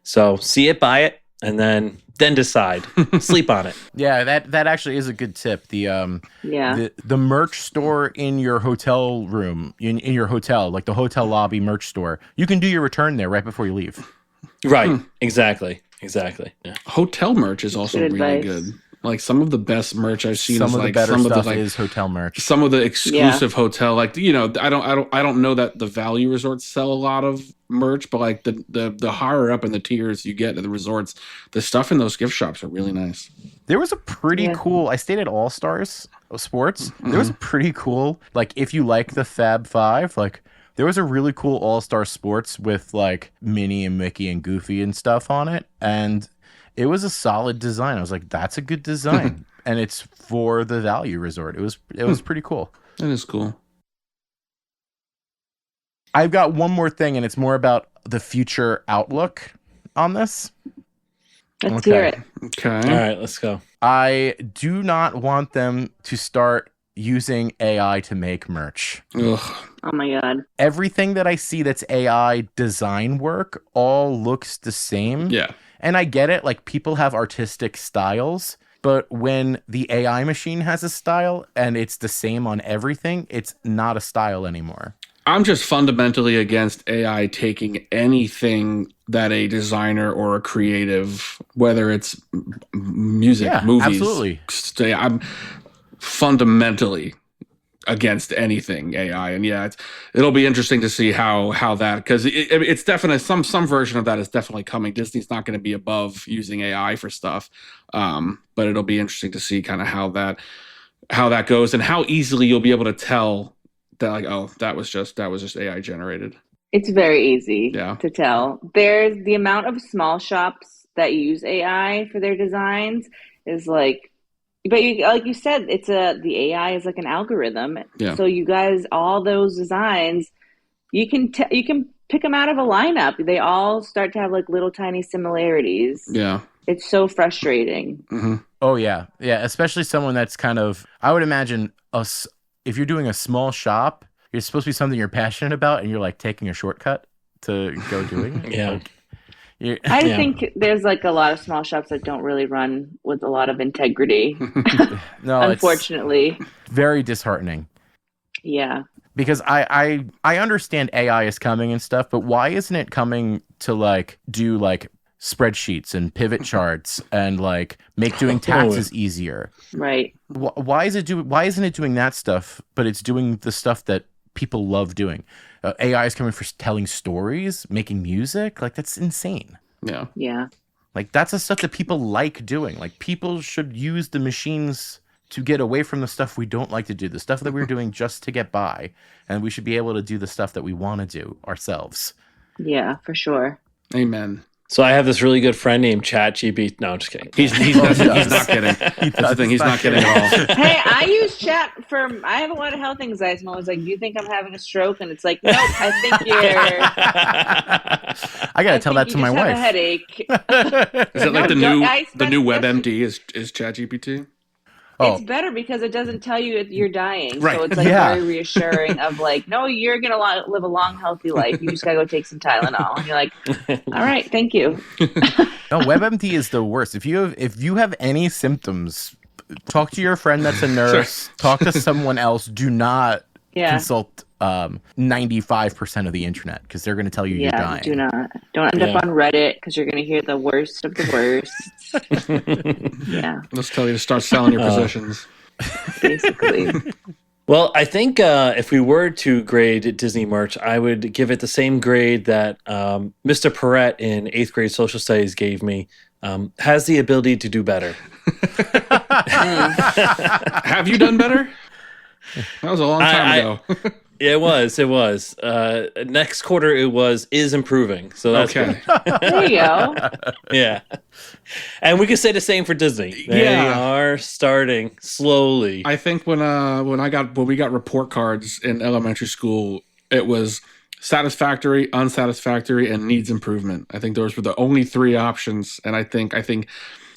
So see it, buy it, and then decide. Sleep on it. Yeah, that actually is a good tip. The merch store in your hotel room, in your hotel, like the hotel lobby merch store, you can do your return there right before you leave. Right. Exactly. Yeah. Hotel merch is also really good. Like some of the best merch I've seen is like the better some stuff of the is hotel merch. Some of the exclusive hotel, like I don't know that the value resorts sell a lot of merch, but like the higher up in the tiers you get at the resorts, the stuff in those gift shops are really nice. There was a pretty cool. I stayed at All Stars Sports. There was a pretty cool, like if you like the Fab Five, like There was a really cool All-Star Sports with like Minnie and Mickey and Goofy and stuff on it, and it was a solid design. I was like, that's a good design. And it's for the Value Resort. It was pretty cool. That is cool. I've got one more thing, and it's more about the future outlook on this. Let's hear it. Okay. All right, let's go. I do not want them to start using AI to make merch. Ugh. Oh my God. Everything that I see that's AI design work all looks the same. Yeah. And I get it, like people have artistic styles, but when the AI machine has a style and it's the same on everything, it's not a style anymore. I'm just fundamentally against AI taking anything that a designer or a creative, whether it's music, movies, absolutely. I'm fundamentally against anything AI. And yeah, it'll be interesting to see how that, because it's definitely some version of that is definitely coming. Disney's not going to be above using AI for stuff, but it'll be interesting to see kind of how that goes and how easily you'll be able to tell that, like, oh, that was just AI generated. It's very easy Yeah. to tell. There's the amount of small shops that use AI for their designs is like, but like you said, the AI is like an algorithm. Yeah. So you guys, all those designs, you can pick them out of a lineup. They all start to have like little tiny similarities. Yeah. It's so frustrating. Mm-hmm. Oh yeah, especially someone that's kind of, I would imagine us. If you're doing a small shop, it's supposed to be something you're passionate about, and you're like taking a shortcut to go doing it. Yeah. I think there's like a lot of small shops that don't really run with a lot of integrity. No, unfortunately. it's very disheartening. Yeah. Because I understand AI is coming and stuff, but why isn't it coming to like do like spreadsheets and pivot charts and like make doing taxes easier? Right. Why isn't it doing that stuff, but it's doing the stuff that people love doing? AI is coming for telling stories, making music. Like, that's insane. Yeah. Yeah. Like, that's the stuff that people like doing. Like, people should use the machines to get away from the stuff we don't like to do, the stuff that we're doing just to get by, and we should be able to do the stuff that we want to do ourselves. Yeah, for sure. Amen. So I have this really good friend named ChatGPT. No, I'm just kidding. He's not kidding. That's the thing. He's not kidding at all. Hey, I use chat I have a lot of health anxiety. I'm always like, do you think I'm having a stroke? And it's like, nope, I think you're... I got to tell that to my wife. Have a headache. Is it like the new WebMD is ChatGPT? It's better because it doesn't tell you you're dying. Right. So it's like very reassuring of like, no, you're going to live a long, healthy life. You just got to go take some Tylenol. And you're like, all right, thank you. No, WebMD is the worst. If you have any symptoms, talk to your friend that's a nurse. Sure. Talk to someone else. Do not consult 95% of the internet because they're going to tell you you're dying. Do not. Don't end up on Reddit because you're going to hear the worst of the worst. Yeah. Let's tell you to start selling your possessions. Basically. Well, I think if we were to grade Disney merch, I would give it the same grade that Mr. Perrette in 8th grade social studies gave me. Has the ability to do better. Have you done better? That was a long time ago. It was. Next quarter, is improving. So that's okay. Good. There you go. Yeah. And we can say the same for Disney. They are starting slowly. I think when we got report cards in elementary school, it was satisfactory, unsatisfactory, and needs improvement. I think those were the only three options. And I think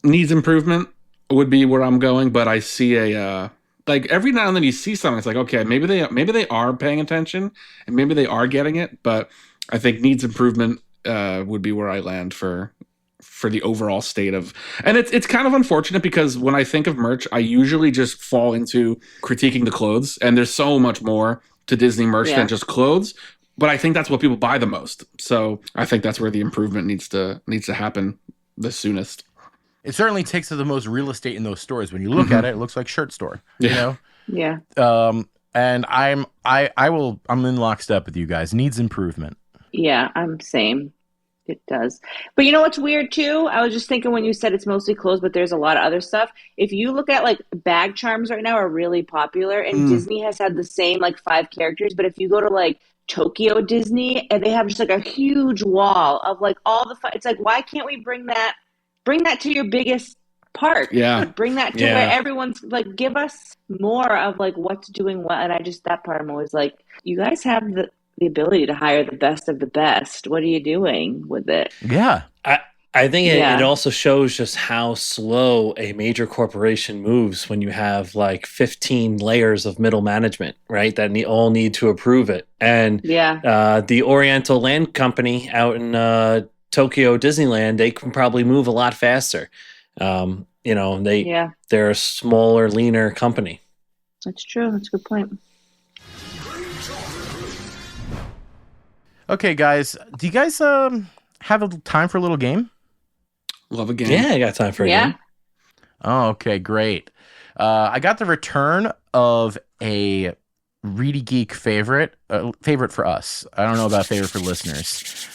needs improvement would be where I'm going, but I see like every now and then you see something, it's like, okay, maybe they are paying attention and maybe they are getting it, but I think needs improvement would be where I land for the overall state of, and it's kind of unfortunate because when I think of merch, I usually just fall into critiquing the clothes, and there's so much more to Disney merch than just clothes, but I think that's what people buy the most. So I think that's where the improvement needs to happen the soonest. It certainly takes up the most real estate in those stores. When you look at it, it looks like shirt store. You know? Yeah. And I'm in lockstep with you guys. Needs improvement. Yeah, I'm same. It does. But you know what's weird too? I was just thinking when you said it's mostly clothes, but there's a lot of other stuff. If you look at like bag charms right now are really popular, and Disney has had the same like 5 characters. But if you go to like Tokyo Disney, and they have just like a huge wall of like all the it's like, why can't we bring that to your biggest park? Yeah. Like, bring that to where everyone's like, give us more of like what's doing what. And I just, that part I'm always like, you guys have the ability to hire the best of the best. What are you doing with it? Yeah. I think it also shows just how slow a major corporation moves when you have like 15 layers of middle management, right? That all need to approve it. And the Oriental Land Company out in Tokyo Disneyland, they can probably move a lot faster. They're a smaller, leaner company. That's true. That's a good point. Okay, guys, do you guys have time for a little game? Love a game. Yeah, I got time for a game. Oh, okay, great. I got the return of a ReedyGeek favorite for us. I don't know about favorite for listeners.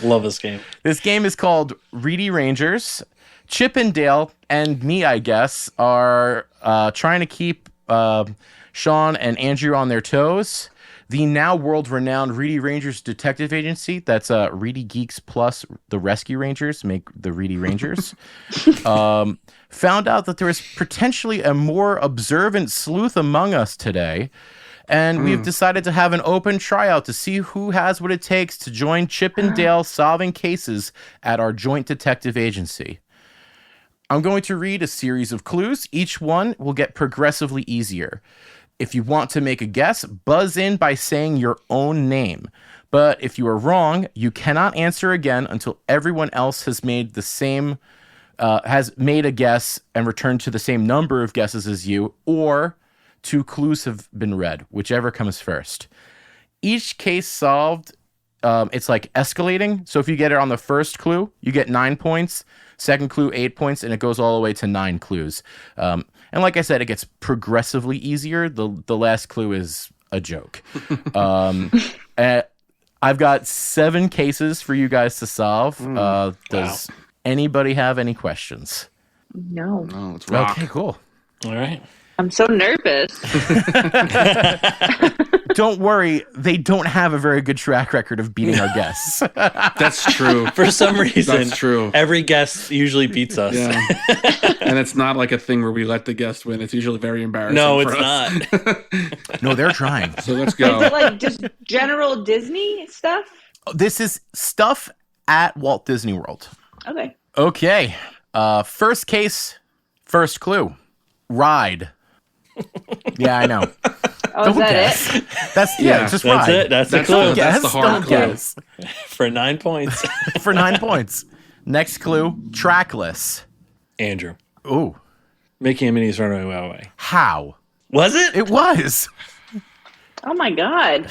Love this game. This game is called Reedy Rangers. Chip and Dale and me, I guess, are trying to keep Sean and Andrew on their toes. The now world-renowned Reedy Rangers Detective Agency, that's ReedyGeeks plus the Rescue Rangers, make the Reedy Rangers, found out that there is potentially a more observant sleuth among us today, and we've decided to have an open tryout to see who has what it takes to join Chip and Dale solving cases at our joint detective agency. I'm going to read a series of clues. Each one will get progressively easier. If you want to make a guess, buzz in by saying your own name. But if you are wrong, you cannot answer again until everyone else has made a guess and returned to the same number of guesses as you, or 2 clues have been read, whichever comes first. Each case solved, it's like escalating. So if you get it on the first clue, you get 9 points. Second clue, 8 points, and it goes all the way to 9 clues. And like I said, it gets progressively easier. The last clue is a joke. I've got 7 cases for you guys to solve. Does anybody have any questions? No. No, let's rock. Okay, cool. All right. I'm so nervous. Don't worry, they don't have a very good track record of beating our guests. That's true. For some reason, That's true. Every guest usually beats us. Yeah. And it's not like a thing where we let the guest win. It's usually very embarrassing. No, for it's us. not. No, they're trying. So let's go. Is it like just general Disney stuff? This is stuff at Walt Disney World. Okay. Okay. First case, first clue. Ride. Yeah, I know. Oh, is that guess. it? That's Yeah, it's just That's ride. it. That's the That's clue. the- Guess, the hard don't clue. guess. For 9 points. For 9 points. Next clue, trackless. Andrew. Ooh. Mickey and Minnie's Runaway Railway. How? Was it? It was. Oh my God.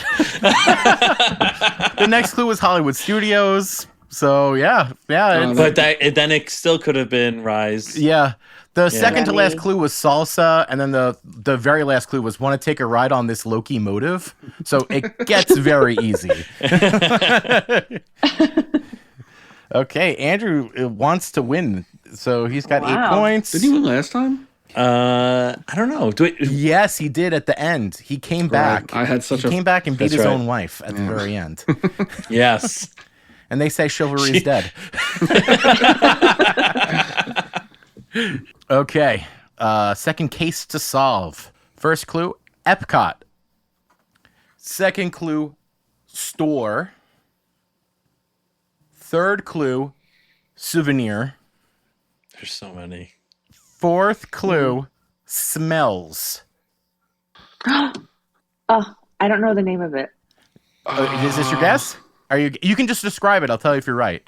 The next clue was Hollywood Studios. So yeah. But then it still could have been Rise. Yeah. The second to Remy. last clue was salsa, and then the very last clue was want to take a ride on this locomotive. So it gets very easy. Okay, Andrew wants to win, so he's got 8 points. Did he win last time? I don't know. Yes, he did at the end. He came back. I had such he came back and beat That's his right. own wife at the very end. Yes. And they say chivalry is dead. Okay. Second case to solve. First clue, Epcot. Second clue, store. Third clue, souvenir. There's so many. Fourth clue, smells. Oh, I don't know the name of it. Is this your guess? You can just describe it. I'll tell you if you're right.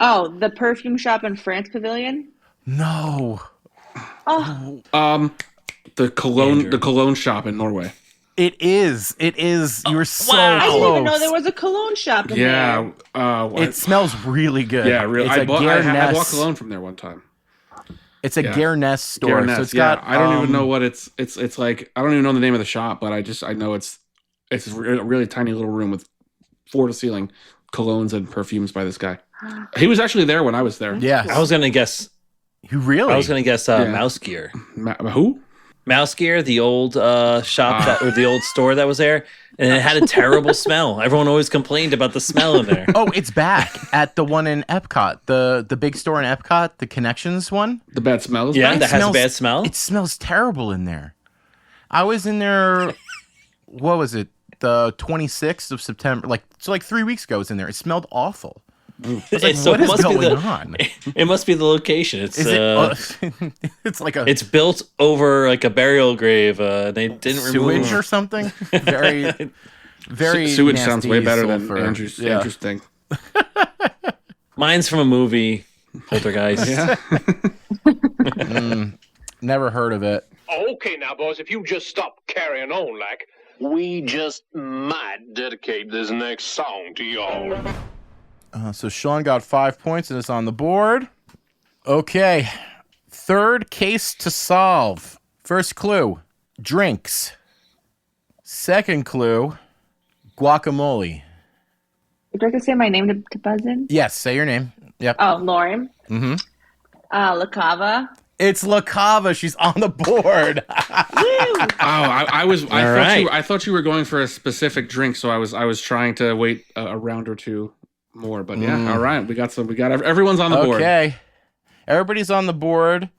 Oh, the perfume shop in France Pavilion? No. Oh, The cologne Andrew. the cologne shop in Norway. It is. You were so wow. I close. didn't even know there was a cologne shop in there. It smells really good. yeah, really. It's I a bought Guerness. cologne from there one time. It's a Yeah. Guerness store. Guerness, So it's yeah. got. I don't even know what it's like. I don't even know the name of the shop, but I know it's a really tiny little room with floor to ceiling colognes and perfumes by this guy. He was actually there when I was there. Yes. I was gonna guess. You really? I was gonna guess Yeah. Mouse Gear. Who? Mouse Gear, the old shop or the old store that was there, and it had a terrible smell. Everyone always complained about the smell in there. Oh, it's back at the one in Epcot, the big store in Epcot, the Connections one. The bad smell is Yeah, bad? that has a bad smell. It smells terrible in there. I was in there. What was it? The 26th of September, like 3 weeks ago. I was in there. It smelled awful. I was like, what is going on? It must be the location. It's it's like it's built over like a burial grave. They didn't sewage remove or something. Very, very sewage nasty sounds way better sulfur. than Andrew's thing. Mine's from a movie, Poltergeist. Yeah. Never heard of it. Okay, now, boys, if you just stop carrying on like, we just might dedicate this next song to y'all. So Sean got 5 points and it's on the board. Okay. Third case to solve. First clue, drinks. Second clue, guacamole. Would you like to say my name to buzz in? Yes, say your name. Yep. Oh, Lauren. Mm-hmm. La Cava. It's La Cava. She's on the board. I thought you were going for a specific drink, so I was trying to wait a round or two more. But yeah, all right, we got everyone's on the board. Okay, everybody's on the board.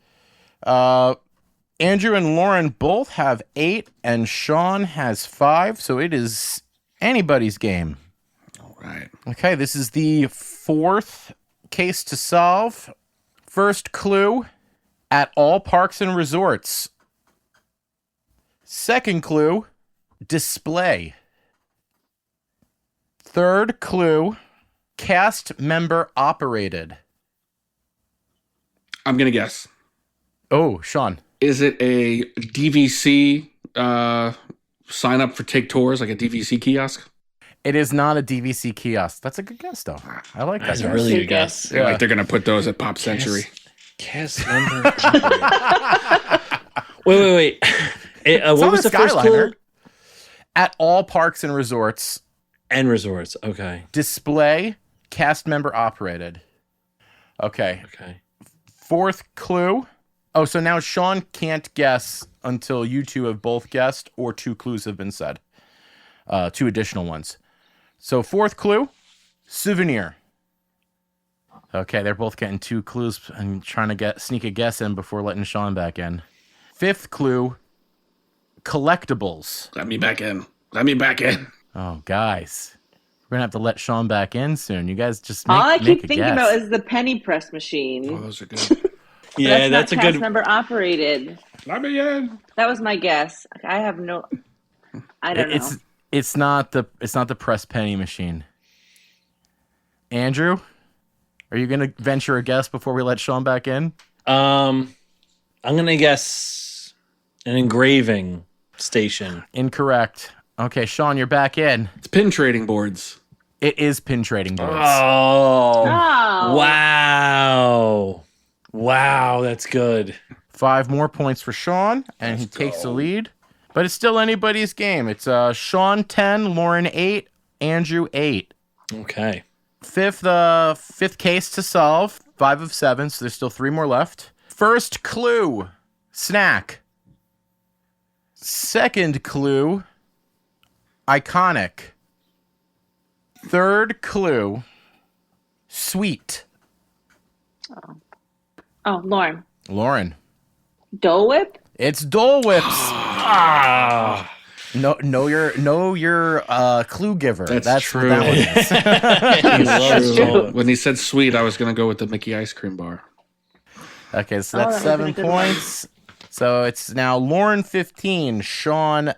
Andrew and Lauren both have 8, and Sean has 5. So it is anybody's game. All right. Okay, this is the fourth case to solve. First clue, at all parks and resorts. Second clue, display. Third clue, cast member operated. I'm gonna guess. Oh, Sean. Is it a DVC sign up for take tours, like a DVC kiosk? It is not a DVC kiosk. That's a good guess, though. I like that. That's a really good guess. Yeah. Like they're gonna put those at Pop Century. Cast member. Wait. What was the first clue? At all parks and resorts. And resorts. Okay. Display, cast member operated. Okay. Fourth clue. Oh, so now Sean can't guess until you two have both guessed or 2 clues have been said. 2 additional ones. So fourth clue, souvenir. Okay, they're both getting 2 clues and trying to sneak a guess in before letting Sean back in. Fifth clue, collectibles. Let me back in. Oh, guys. We're going to have to let Sean back in soon. You guys just All I keep a thinking guess. about is the penny press machine. Oh, those are good. Yeah, that's a not good cast member operated. Let me in. That was my guess. I have no. I don't know. It's not the press penny machine. Andrew, are you going to venture a guess before we let Sean back in? I'm going to guess an engraving station. Incorrect. Okay, Sean, you're back in. It's pin trading boards. It is pin trading boards. Oh. Oh. Wow, that's good. 5 more points for Sean, and he takes the lead. But it's still anybody's game. It's Sean 10, Lauren 8, Andrew 8. Okay. Fifth case to solve. 5 of 7, so there's still 3 more left. First clue, snack. Second clue, iconic. Third clue, sweet. Oh, Lauren. Lauren. Dole Whip? It's Dole Whips. Know your clue giver. That's true. What that one is. True. When he said sweet, I was going to go with the Mickey ice cream bar. Okay, so that's 7 points. So it's now Lauren 15, Sean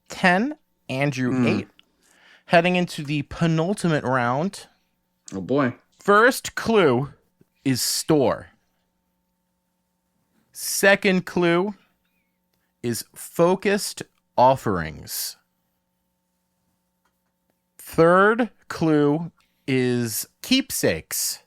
10, Andrew 8. Heading into the penultimate round. Oh boy. First clue is store. Second clue is focused offerings. Third clue is keepsakes.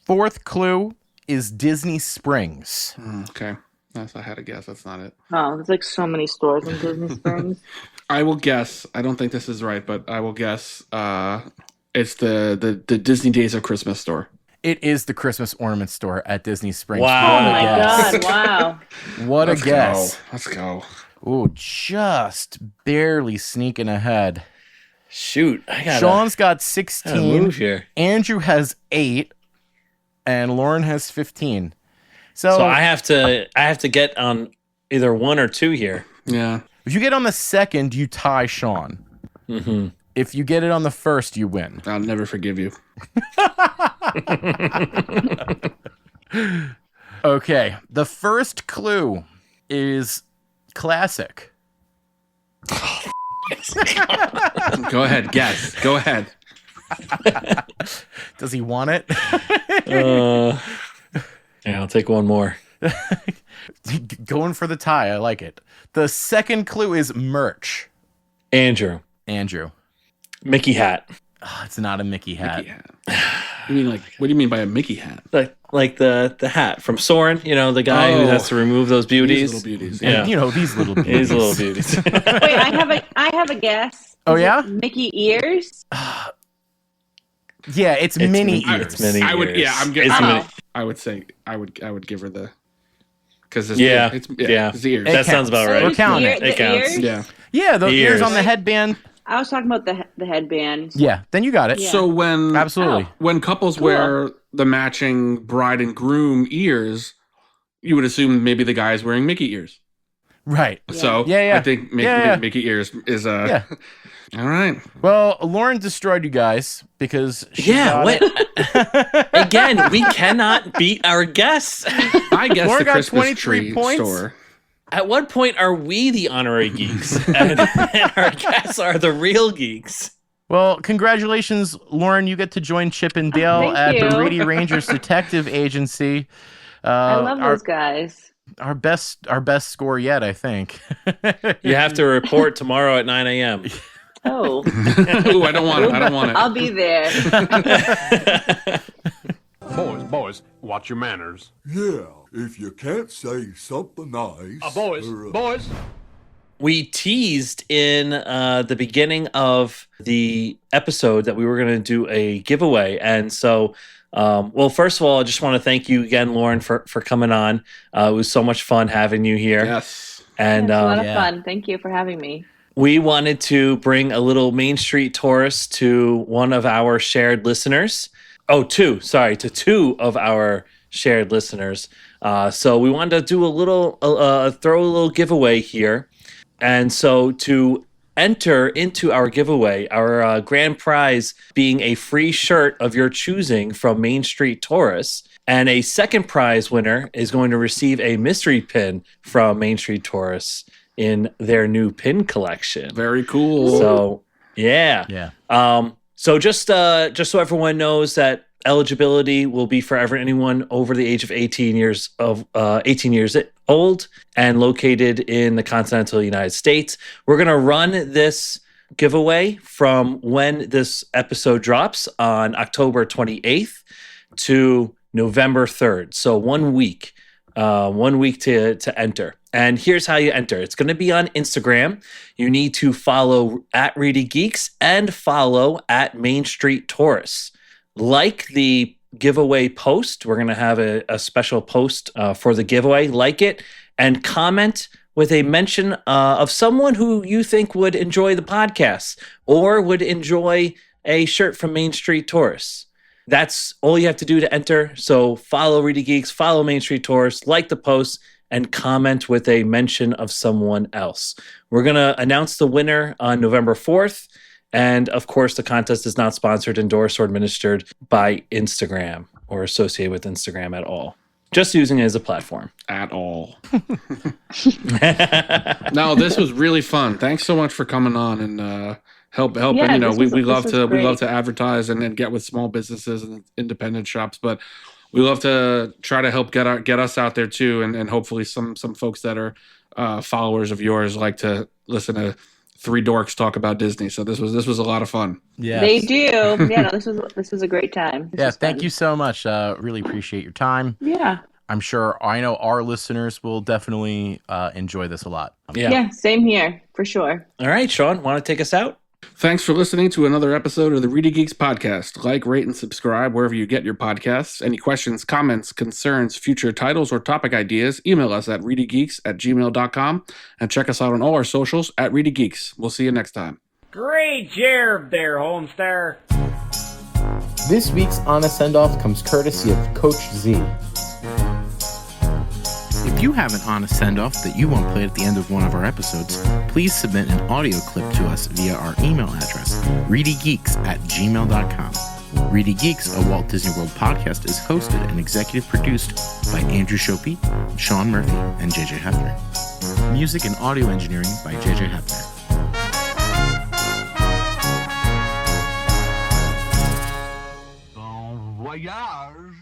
Fourth clue is Disney Springs. Okay. I had a guess. That's not it. Oh, there's like so many stores in Disney Springs. I will guess. I don't think this is right, but I will guess it's the Disney Days of Christmas store. It is the Christmas ornament store at Disney Springs. Wow. Oh my God! Wow. What a guess. Let's go. Ooh, just barely sneaking ahead. Shoot, I got Sean's got to 16. move here. Andrew has 8, and Lauren has 15. So I have to get on either 1 or 2 here. Yeah. if you get on the second, you tie Sean. Mm-hmm. If you get it on the first, you win. I'll never forgive you. Okay, the first clue is classic. Go ahead, guess. Go ahead. Does he want it? Yeah, I'll take one more. Going for the tie. I like it. The second clue is merch. Andrew, Mickey hat. Oh, it's not a Mickey hat. Mickey hat. You mean like? What do you mean by a Mickey hat? Like the hat from Soren, you know, the guy who has to remove those beauties. These little beauties. And, Yeah. these little beauties. These little beauties. Wait, I have a guess. Oh, Is yeah? it Mickey ears? Yeah, it's mini mi- ears. it's mini I would. ears. Yeah, I'm It's getting. mini- I would say. I would give her the. Because it's Yeah, It's yeah. It's the ears. It That sounds about counts. right. We're counting Ear- it. It the counts. ears? Yeah. Yeah, the ears Ears. on the headband. I was talking about the headband. Yeah, then you got it. Yeah. So when Absolutely. when couples Cool. wear the matching bride and groom ears, you would assume maybe the guy's wearing Mickey ears. Right. So Yeah. I think Mickey ears is Yeah. All right. Well, Lauren destroyed you guys because she got what? it. Again, we cannot beat our guests. I guess Lauren the got Christmas 23 tree points. store. At what point are we the honorary geeks and our guests are the real geeks? Well, congratulations, Lauren. You get to join Chip and Dale Thank at the you. Reedy Rangers Detective Agency. I love those guys. Our best score yet, I think. You have to report tomorrow at 9 a.m. Oh, Ooh, I don't want it. I don't want it. I'll be there. Boys, watch your manners. Yeah, if you can't say something nice. Boys. We teased in the beginning of the episode that we were going to do a giveaway. And so, well, first of all, I just want to thank you again, Lauren, for coming on. It was so much fun having you here. Yes. And It's a lot of Yeah. fun. Thank you for having me. we wanted to bring a little Main Street tourist to one of our shared listeners. To two of our shared listeners. So we wanted to do throw a little giveaway here. And so to enter into our giveaway, our grand prize being a free shirt of your choosing from Main Street Tourists, and a second prize winner is going to receive a mystery pin from Main Street Tourists in their new pin collection. Very cool. So, yeah. Yeah. So just so everyone knows that eligibility will be for anyone over the age of 18 years old and located in the continental United States. We're going to run this giveaway from when this episode drops on October 28th to November 3rd. So 1 week. 1 week to enter. And here's how you enter. It's going to be on Instagram. You need to follow at ReedyGeeks and follow at Main Street Tourists. Like the giveaway post, we're going to have a special post for the giveaway. Like it and comment with a mention of someone who you think would enjoy the podcast or would enjoy a shirt from Main Street Tourists. That's all you have to do to enter. So follow ReedyGeeks, follow Main Street Tourists, like the post, and comment with a mention of someone else. We're going to announce the winner on November 4th. And of course, the contest is not sponsored, endorsed, or administered by Instagram or associated with Instagram at all. Just using it as a platform. At all. No, this was really fun. Thanks so much for coming on and helping. Yeah, we love was to great. advertise and get with small businesses and independent shops, but we love to try to help get us out there too, and hopefully some folks that are followers of yours like to listen to three dorks talk about Disney. So this was a lot of fun. Yeah. They do. Yeah, no, this was a great time. Yeah, thank you so much. Really appreciate your time. Yeah. I know our listeners will definitely enjoy this a lot. Yeah. Yeah, same here, for sure. All right, Sean, want to take us out? Thanks for listening to another episode of the ReedyGeeks podcast. Like, rate, and subscribe wherever you get your podcasts. Any questions, comments, concerns, future titles, or topic ideas, email us at reedygeeks@gmail.com and check us out on all our socials at ReedyGeeks. We'll see you next time. Great job there, Homestar. This week's Honest Send-Off comes courtesy of Coach Z. If you have an honest send-off that you want played at the end of one of our episodes, please submit an audio clip to us via our email address, reedygeeks@gmail.com. ReedyGeeks, a Walt Disney World podcast, is hosted and executive produced by Andrew Shopey, Sean Murphy, and JJ Hefner. Music and audio engineering by JJ Hefner. Bon voyage.